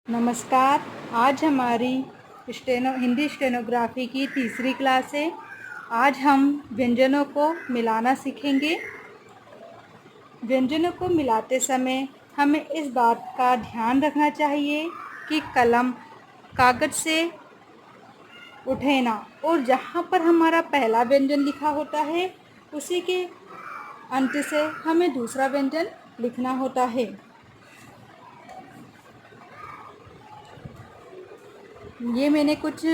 नमस्कार। आज हमारी हिंदी स्टेनोग्राफी की तीसरी क्लास है। आज हम व्यंजनों को मिलाना सीखेंगे। व्यंजनों को मिलाते समय हमें इस बात का ध्यान रखना चाहिए कि कलम कागज़ से उठे ना, और जहाँ पर हमारा पहला व्यंजन लिखा होता है उसी के अंत से हमें दूसरा व्यंजन लिखना होता है। ये मैंने कुछ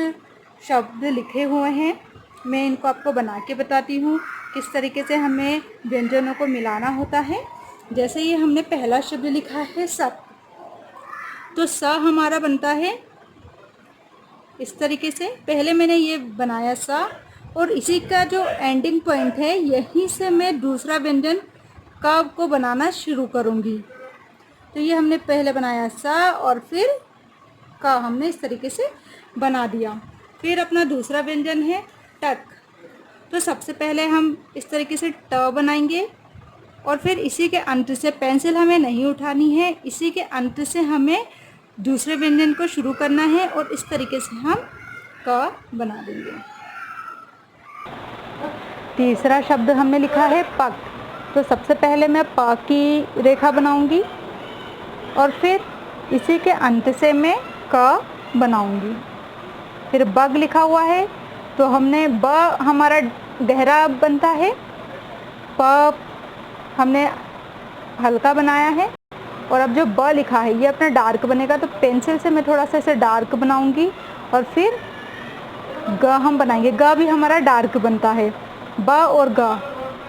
शब्द लिखे हुए हैं, मैं इनको आपको बना के बताती हूँ किस तरीके से हमें व्यंजनों को मिलाना होता है। जैसे ये हमने पहला शब्द लिखा है सप, तो स हमारा बनता है इस तरीके से। पहले मैंने ये बनाया सा, और इसी का जो एंडिंग पॉइंट है यहीं से मैं दूसरा व्यंजन का को बनाना शुरू करूँगी। तो ये हमने पहले बनाया सा और फिर का हमने इस तरीके से बना दिया। फिर अपना दूसरा व्यंजन है टक, तो सबसे पहले हम इस तरीके से ट बनाएंगे और फिर इसी के अंत से, पेंसिल हमें नहीं उठानी है, इसी के अंत से हमें दूसरे व्यंजन को शुरू करना है और इस तरीके से हम क बना देंगे। तीसरा शब्द हमने लिखा है पक, तो सबसे पहले मैं प की रेखा बनाऊंगी और फिर इसी के अंत से मैं क बनाऊंगी। फिर बग लिखा हुआ है, तो हमने ब हमारा गहरा बनता है, प हमने हल्का बनाया है, और अब जो ब लिखा है ये अपना डार्क बनेगा, तो पेंसिल से मैं थोड़ा सा इसे डार्क बनाऊंगी और फिर ग हम बनाएंगे। ग भी हमारा डार्क बनता है, ब और ग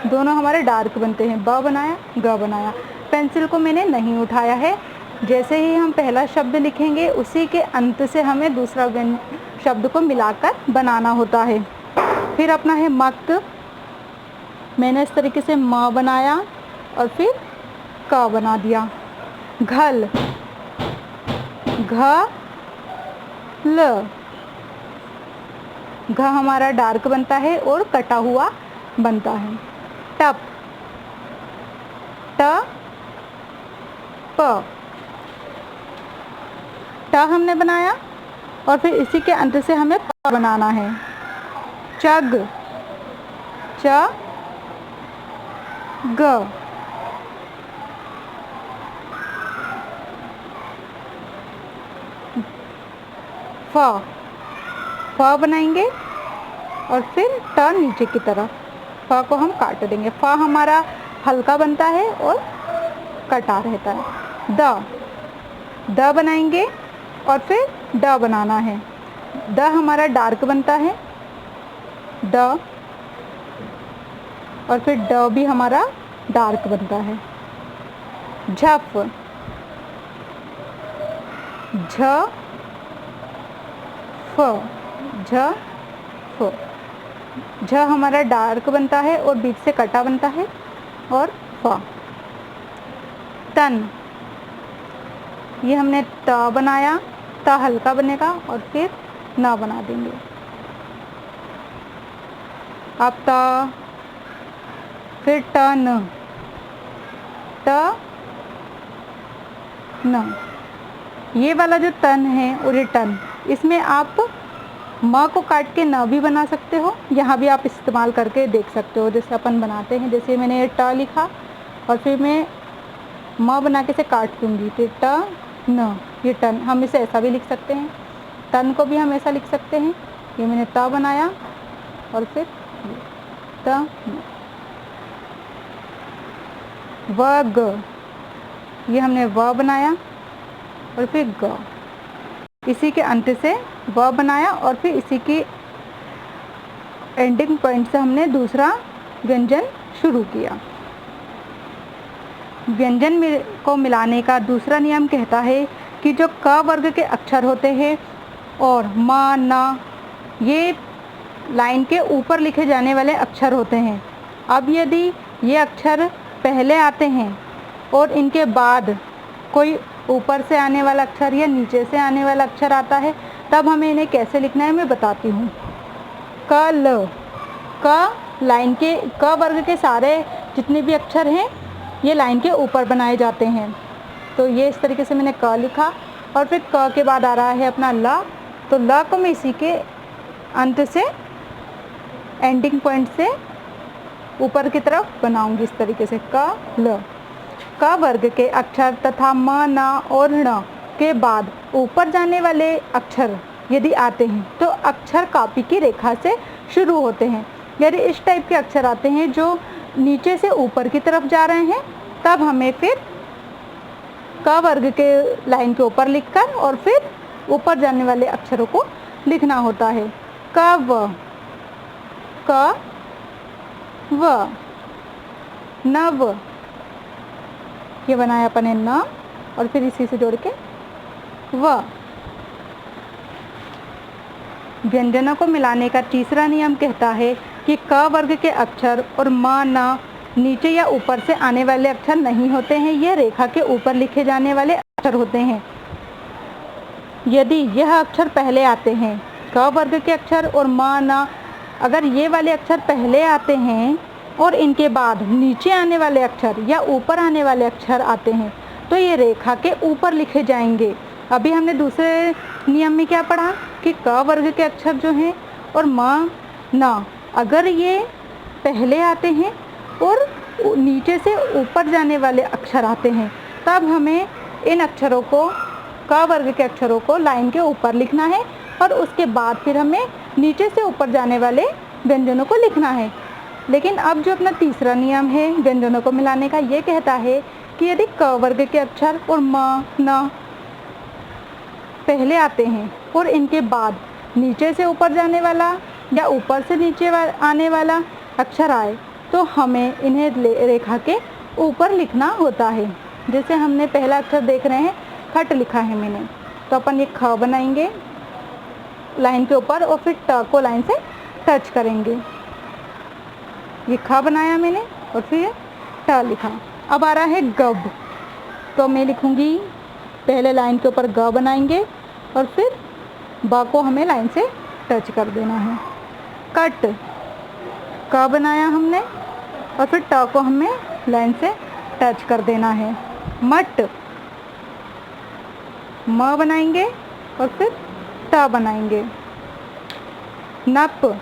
दोनों हमारे डार्क बनते हैं। ब बनाया, ग बनाया, पेंसिल को मैंने नहीं उठाया है। जैसे ही हम पहला शब्द लिखेंगे उसी के अंत से हमें दूसरा शब्द को मिलाकर बनाना होता है। फिर अपना है मक, मैंने इस तरीके से म बनाया और फिर क बना दिया। घल, घ ल, घ हमारा डार्क बनता है और कटा हुआ बनता है। टप, ट प, ट हमने बनाया और फिर इसी के अंत से हमें प बनाना है। चग, च ग, फ, फ बनाएंगे और फिर ट नीचे की तरफ, फ को हम काट देंगे। फ हमारा हल्का बनता है और कटा रहता है। द, द बनाएंगे और फिर ड बनाना है। द हमारा डार्क बनता है, ड, और फिर ड भी हमारा डार्क बनता है। झफ, झ फ, झ फ, झ हमारा डार्क बनता है और बीच से कटा बनता है, और फ। तन, ये हमने त बनाया, त हल्का बनेगा और फिर न बना देंगे। अब त, फिर टन, त न, ये वाला जो तन है और ये टन, इसमें आप म को काट के न भी बना सकते हो, यहाँ भी आप इस्तेमाल करके देख सकते हो जैसे अपन बनाते हैं। जैसे मैंने ये ट लिखा और फिर मैं म बना के से काट दूँगी, तो ट न, ये टन, हम इसे ऐसा भी लिख सकते हैं। तन को भी हम ऐसा लिख सकते हैं। ये मैंने त बनाया और फिर त न। व ग, ये हमने व बनाया और फिर ग, इसी के अंत से व बनाया और फिर इसी की एंडिंग पॉइंट से हमने दूसरा व्यंजन शुरू किया। व्यंजन को मिलाने का दूसरा नियम कहता है कि जो क वर्ग के अक्षर होते हैं और म, न, ये लाइन के ऊपर लिखे जाने वाले अक्षर होते हैं। अब यदि ये अक्षर पहले आते हैं और इनके बाद कोई ऊपर से आने वाला अक्षर या नीचे से आने वाला अक्षर आता है, तब हमें इन्हें कैसे लिखना है मैं बताती हूँ। क ल, क लाइन के, क वर्ग के सारे जितने भी अक्षर हैं ये लाइन के ऊपर बनाए जाते हैं। तो ये इस तरीके से मैंने क लिखा और फिर क के बाद आ रहा है अपना ला, तो ला को मैं इसी के अंत से, एंडिंग पॉइंट से ऊपर की तरफ बनाऊंगी इस तरीके से क ल। क वर्ग के अक्षर तथा म न और ण के बाद ऊपर जाने वाले अक्षर यदि आते हैं तो अक्षर कापी की रेखा से शुरू होते हैं। यदि इस टाइप के अक्षर आते हैं जो नीचे से ऊपर की तरफ जा रहे हैं, तब हमें फिर क वर्ग के लाइन के ऊपर लिखकर और फिर ऊपर जाने वाले अक्षरों को लिखना होता है। क व नव, ये बनाया अपने न और फिर इसी से जोड़ के व। व्यंजनों को मिलाने का तीसरा नियम कहता है कि क वर्ग के अक्षर और म न नीचे या ऊपर से आने वाले अक्षर नहीं होते हैं, ये रेखा के ऊपर लिखे जाने वाले अक्षर होते हैं। यदि यह अक्षर पहले आते हैं, क वर्ग के अक्षर और म न, अगर ये वाले अक्षर पहले आते हैं और इनके बाद नीचे आने वाले अक्षर या ऊपर आने वाले अक्षर आते हैं, तो ये रेखा के ऊपर लिखे जाएंगे। अभी हमने दूसरे नियम में क्या पढ़ा कि क वर्ग के अक्षर जो हैं और म न, अगर ये पहले आते हैं और नीचे से ऊपर जाने वाले अक्षर आते हैं, तब हमें इन अक्षरों को, क वर्ग के अक्षरों को लाइन के ऊपर लिखना है और उसके बाद फिर हमें नीचे से ऊपर जाने वाले व्यंजनों को लिखना है। लेकिन अब जो अपना तीसरा नियम है व्यंजनों को मिलाने का, ये कहता है कि यदि क वर्ग के अक्षर और म न पहले आते हैं और इनके बाद नीचे से ऊपर जाने वाला या ऊपर से नीचे आने वाला अक्षर आए, तो हमें इन्हें रेखा के ऊपर लिखना होता है। जैसे हमने पहला अक्षर देख रहे हैं, खट लिखा है मैंने, तो अपन ये ख बनाएंगे लाइन के ऊपर और फिर ट को लाइन से टच करेंगे। ये ख बनाया मैंने और फिर ट लिखा। अब आ रहा है गब, तो मैं लिखूंगी पहले लाइन के ऊपर ग बनाएंगे और फिर ब को हमें लाइन से टच कर देना है। कट, क बनाया हमने और फिर ट को हमें लाइन से टच कर देना है। मट, म बनाएंगे और फिर ट बनाएंगे। नप,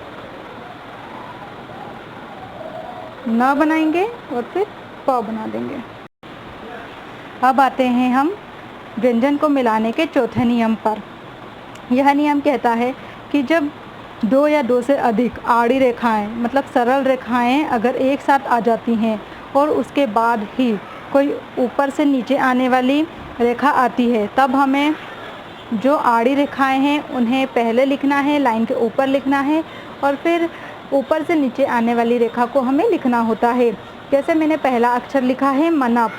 न बनाएंगे और फिर प बना देंगे। अब आते हैं हम व्यंजन को मिलाने के चौथे नियम पर। यह नियम कहता है कि जब दो या दो से अधिक आड़ी रेखाएं, मतलब सरल रेखाएं अगर एक साथ आ जाती हैं और उसके बाद ही कोई ऊपर से नीचे आने वाली रेखा आती है, तब हमें जो आड़ी रेखाएं हैं उन्हें पहले लिखना है, लाइन के ऊपर लिखना है और फिर ऊपर से नीचे आने वाली रेखा को हमें लिखना होता है। जैसे मैंने पहला अक्षर लिखा है मनप,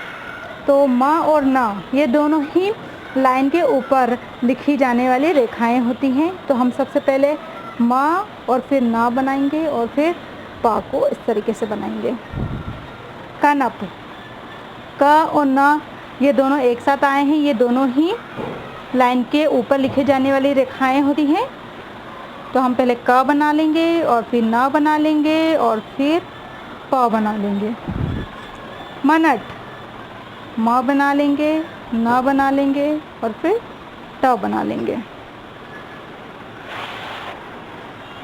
तो म और न ये दोनों ही लाइन के ऊपर लिखी जाने वाली रेखाएं होती हैं। तो हम सबसे पहले म और फिर न बनाएंगे और फिर प को इस तरीके से बनाएंगे। कनप, क और न ये दोनों एक साथ आए हैं, ये दोनों ही लाइन के ऊपर लिखे जाने वाली रेखाएं होती हैं। तो हम पहले क बना लेंगे और फिर न बना लेंगे और फिर प बना लेंगे। मनट, म बना लेंगे, न बना लेंगे और फिर ट बना लेंगे।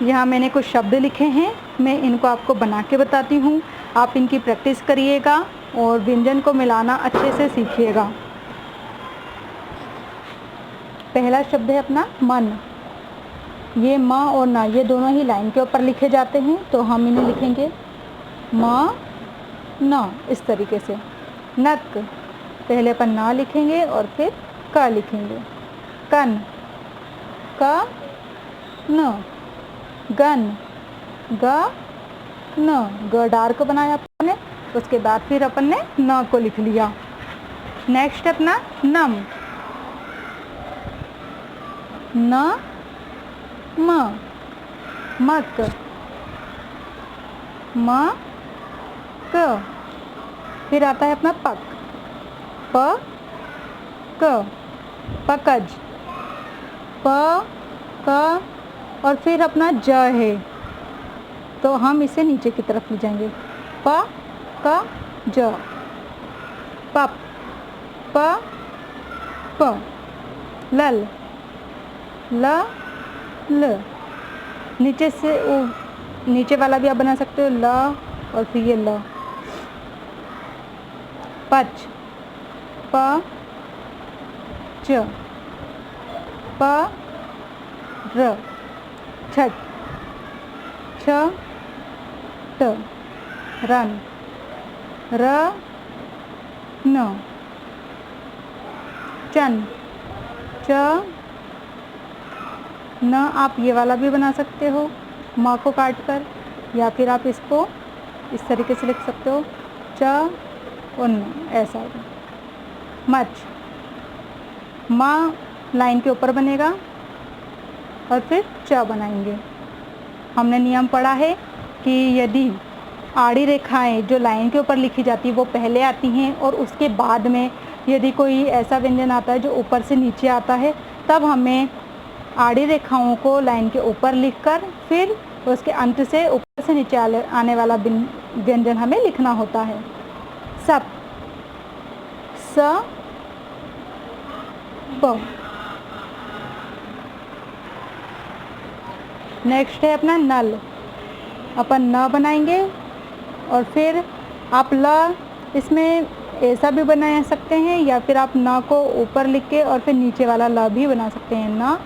यहाँ मैंने कुछ शब्द लिखे हैं, मैं इनको आपको बना के बताती हूँ। आप इनकी प्रैक्टिस करिएगा और व्यंजन को मिलाना अच्छे से सीखिएगा। पहला शब्द है अपना मन। ये म और न ये दोनों ही लाइन के ऊपर लिखे जाते हैं, तो हम इन्हें लिखेंगे म न इस तरीके से। नक, पहले अपन न लिखेंगे और फिर क लिखेंगे। कन, क न। गन, ग न, ग डार्क बनाया अपन ने, उसके बाद फिर अपन ने न को लिख लिया। नेक्स्ट अपना नम, न म, मक, म क, फिर आता है अपना पक, प क, पकज, प क और फिर अपना ज है, तो हम इसे नीचे की तरफ ले जाएंगे। प क ज, पप, प प, लल, ल, ल। नीचे से नीचे वाला भी आप बना सकते हो, ल और फिर ये ल। पच, प, च, प, र। छठ, छ, ट, रन, र, न। चन, च, न। आप ये वाला भी बना सकते हो माँ को काट कर, या फिर आप इसको इस तरीके से लिख सकते हो, च और न, ऐसा। मच, माँ लाइन के ऊपर बनेगा और फिर च बनाएंगे। हमने नियम पढ़ा है कि यदि आड़ी रेखाएं जो लाइन के ऊपर लिखी जाती है वो पहले आती हैं और उसके बाद में यदि कोई ऐसा व्यंजन आता है जो ऊपर से नीचे आता है, तब हमें आड़ी रेखाओं को लाइन के ऊपर लिखकर फिर उसके अंत से ऊपर से नीचे आने वाला व्यंजन हमें लिखना होता है। सप, स, प। नेक्स्ट है अपना नल। अपन न बनाएंगे और फिर आप ल, इसमें ऐसा भी बना सकते हैं या फिर आप न को ऊपर लिख के और फिर नीचे वाला ल भी बना सकते हैं, न।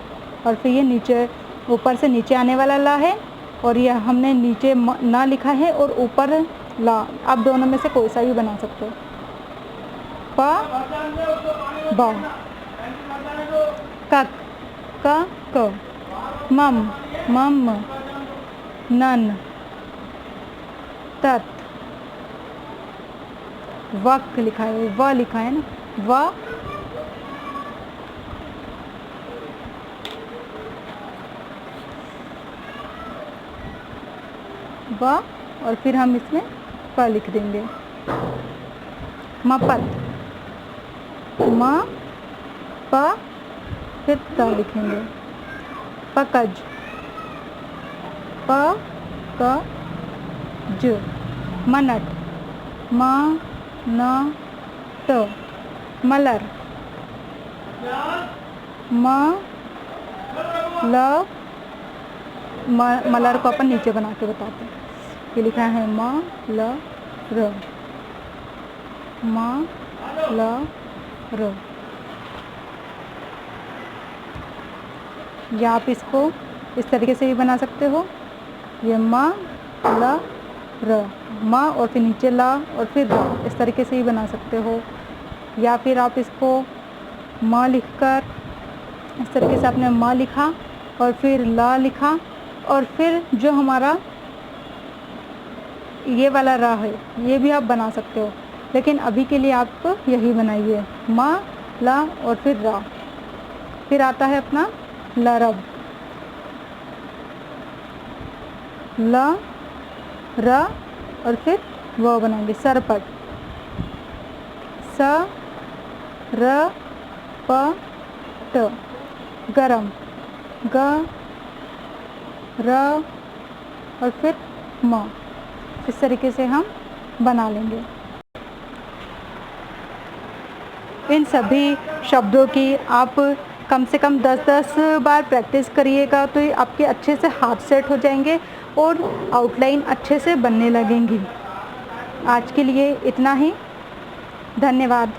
और फिर ये नीचे ऊपर से नीचे आने वाला ल है और यह हमने नीचे न लिखा है और ऊपर ल। आप दोनों में से कोई सा भी बना सकते हो। प, ब, कक, क, मम, मम, नन, तत, वक लिखा है, व लिखा है ना, व, व और फिर हम इसमें प लिख देंगे। मपत, म, प, फिर त लिखेंगे। पकज, प, क, ज। मनट, म, न, त। मलर, म, ल। मलर को अपन नीचे बना के बताते हैं। ये लिखा है म, ल, र, म, ल, र। या आप इसको इस तरीके से भी बना सकते हो, ये म, ल, र, म और फिर नीचे ला और फिर र, इस तरीके से ही बना सकते हो। या फिर आप इसको म लिखकर इस तरीके से आपने म लिखा और फिर ल लिखा और फिर जो हमारा ये वाला र है ये भी आप बना सकते हो, लेकिन अभी के लिए आप यही बनाइए, म, ल और फिर र। फिर आता है अपना लरब, ल, र और फिर व बनाएंगे। सरपट, स, र, प, ट। गरम, ग, र और फिर म। इस तरीके से हम बना लेंगे। इन सभी शब्दों की आप कम से कम 10-10 बार प्रैक्टिस करिएगा तो ये आपके अच्छे से हाथ सेट हो जाएंगे और आउटलाइन अच्छे से बनने लगेंगी। आज के लिए इतना ही, धन्यवाद।